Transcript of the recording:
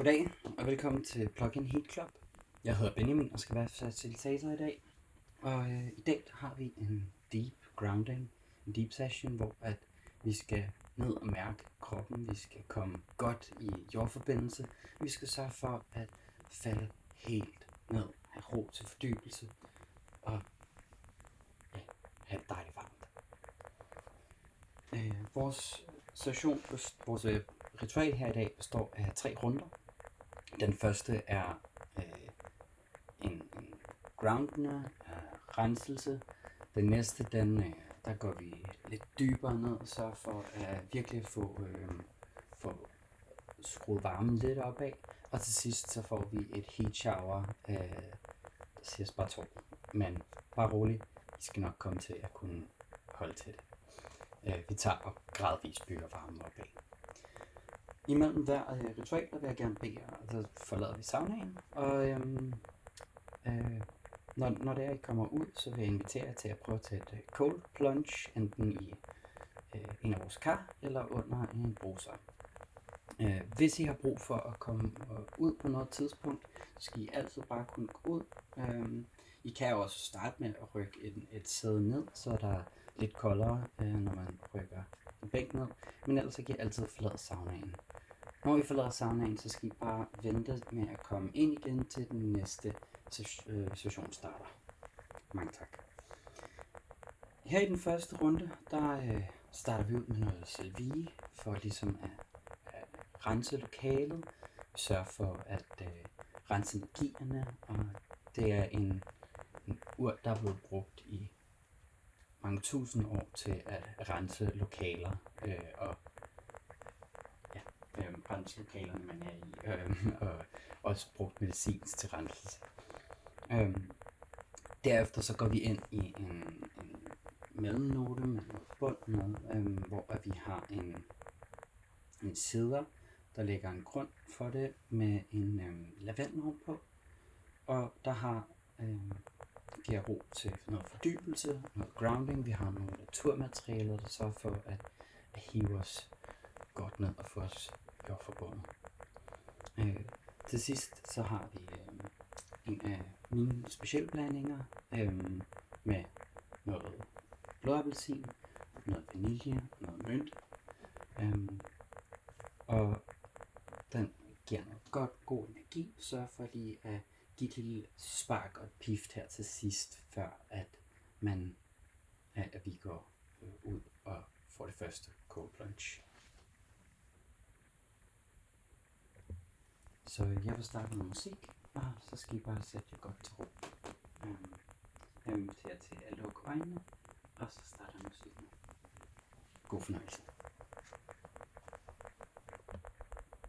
Goddag og velkommen til Plugin Heat Club. Jeg hedder Benjamin og skal være facilitator i dag. Og i dag har vi en deep grounding, en deep session, hvor at vi skal ned og mærke kroppen. Vi skal komme godt i jordforbindelse. Vi skal sørge for at falde helt ned, have ro til fordybelse og have det dejligt varmt. Vores ritual her i dag består af 3 runder. Den første er en groundende renselse. Den næste, der går vi lidt dybere ned og sørger for at virkelig få skruet varmen lidt opad. Og til sidst så får vi et heat shower, der siger bare 2. Men bare rolig, I skal nok komme til at kunne holde til det. Vi tager og gradvist bygger varmen opad. Imellem hver ritual, der vil jeg gerne bede jer, så forlader vi saunaen, og når det er, I kommer ud, så vil jeg invitere jer til at prøve at tage et cold plunge, enten i en af vores kar, eller under en bruser. Hvis I har brug for at komme ud på noget tidspunkt, så skal I altid bare kunne gå ud. I kan også starte med at rykke et sæde ned, så der er lidt koldere, når man rykker en bænk ned, men ellers så kan I altid forlade saunaen. Når I forlader saunaen, så skal I bare vente med at komme ind igen til den næste session starter. Mange tak. Her i den første runde, der starter vi ud med noget Selvi, for ligesom at rense lokalet. Vi sørger for at rense energierne, og det er en urt, der er blevet brugt i mange tusind år til at rense lokaler og rense lokalerne, man er i, og også brugt medicinsk til renselse. Derefter så går vi ind i en mellemnote med noget bund med, hvor vi har en sider, der lægger en grund for det med en lavendel på, og der har giver ro til noget fordybelse, noget grounding. Vi har nogle naturmaterialer, der sørger for at hive os godt ned og få os jordforbundet. Til sidst så har vi en af mine specialblandinger med noget blåappelsin, noget vanilje, noget mynt, og den giver noget god energi, sørger for lige at give et lille spark og et pift her til sidst, før at vi går ud og får det første cold plunge. Så jeg vil starte med musik, og så skal I bare sætte jer godt til ro. Jeg inviterer til at lukke øjnene, og så starter musikken. God fornøjelse.